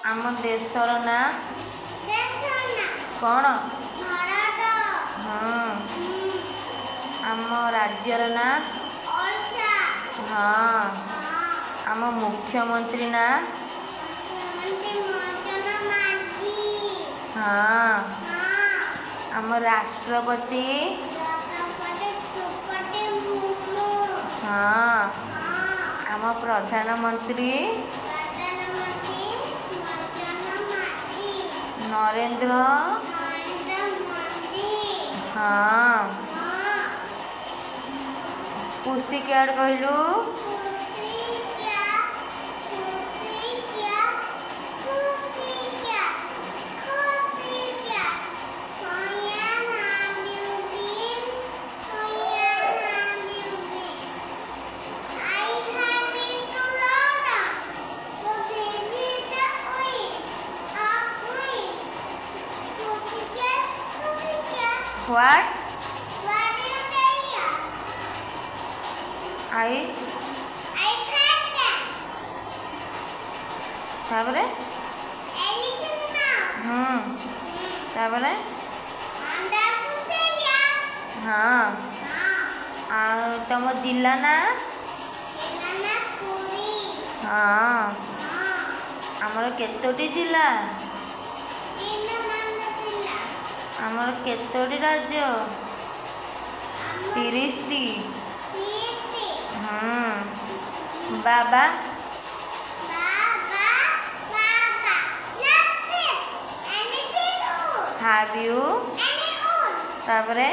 आम देशर ना कौन? हाँ। आम राज्यर ना? हाँ। आम मुख्यमंत्री ना? हाँ। आम राष्ट्रपति? हाँ। आम प्रधानमंत्री? नरेंद्र? हाँ। पुसी कैट कहलु? What? I ताबरे ताबरे हाँ आ तम जिला ना? हाँ। आमर केतोटी जिला? आमर केतोटी राज्य? 30 T. Baba? Have you? ताबरे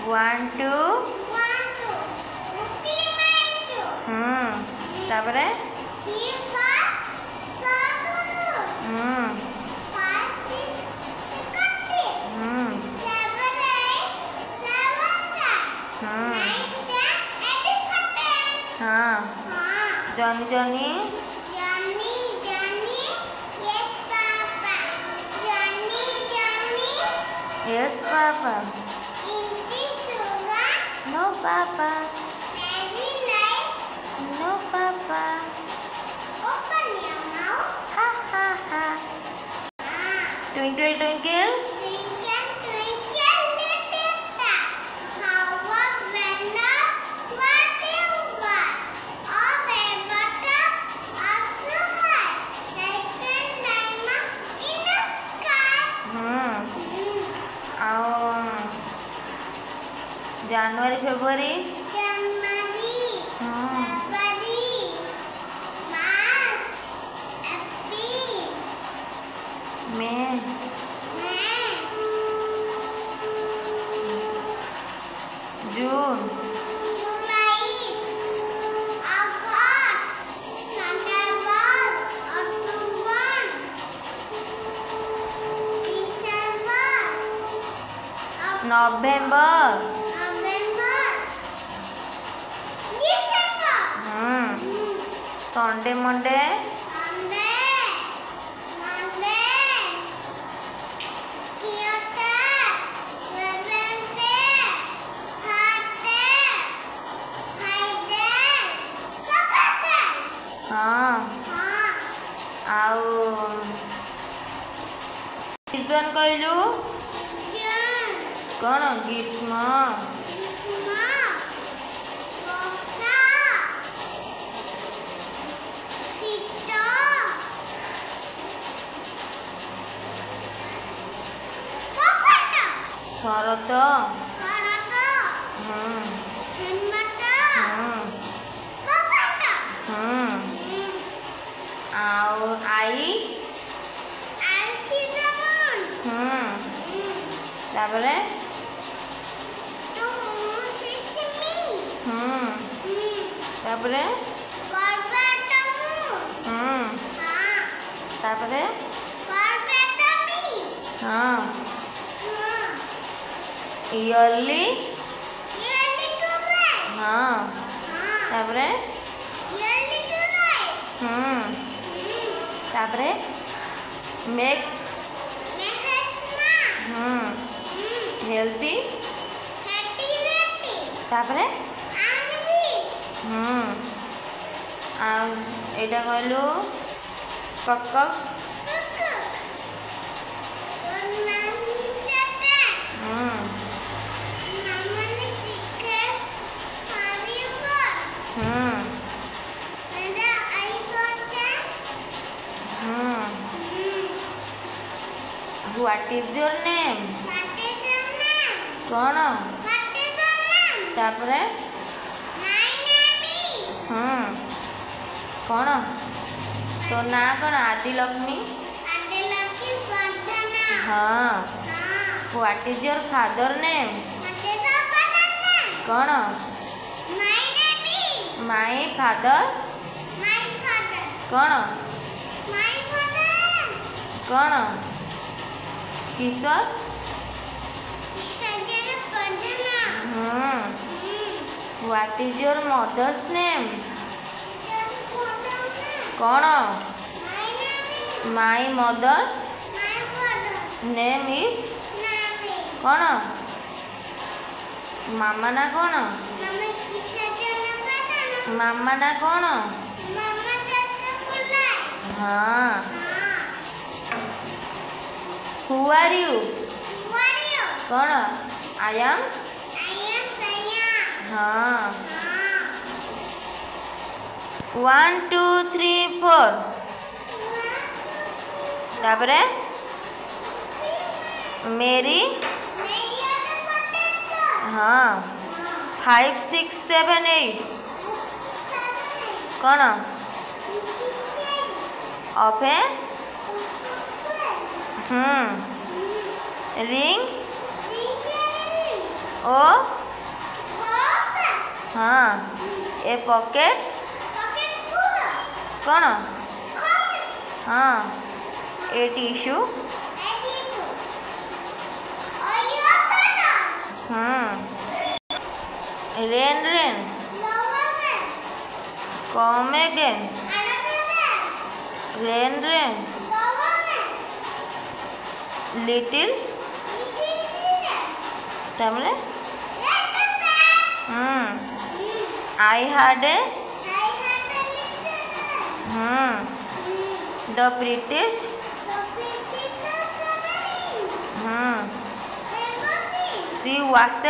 want to? ताबरे हाँ। Johnny Johnny? Yes पापा। No papa. No papa. Open your mouth. Ha ha ha. Twinkle twinkle. Twinkle, twinkle, little star. How wonder what you got. Of a butter, of so high, like a diamond in the sky. January, February? January, February, March, April, May, June, July, August, September, October, December, November, November, December. Sunday, Monday, Sunday, Monday, Tuesday, Wednesday, Thursday, Friday, Saturday. हाँ। आउ season कहलु? June, कौन? ग्रीष्म, Grishma, ବର୍ଷା, ଶୀତ, ବସନ୍ତ, ଶରତ, ଶରତ, ହେମନ୍ତ, ବସନ୍ତ। ଆଉ ଆଈ? ଆଇସିରମନ୍, ତାପରେ ଶିଶିମି, ତାପରେ କର୍ବାଟମୁ, ତାପରେ କର୍ବାଟମି, ଇୟର୍ଲି ଇୟର୍ଲି ଟୁ ରାଇଟ୍, ତାପରେ ଇୟର୍ଲି ଟୁ ରାଇଟ୍, तापरे मेक्स हेल्थी तापरे एटा कहलु कक What is your name? कौन तापरे कौन तो ना कौन आदिलक्ष्मी हाँ What is your father name? कौन My father कौन कौन किशोर What is your mother's name? कौन My mother name is कौन मामा ना कौन मामा ना कौन हाँ Who are you? कौन I am हाँ 1 2 3 4 तापरे मेरी हाँ 5 6 7 8 कौन ऑफे रिंग ओ हाँ ए पॉकेट कौन हाँ a tissue rain rain come again rain rain little तमरे I had a the prettiest she washed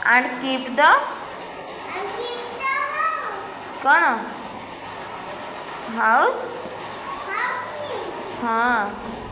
and kept the कौन house हाँ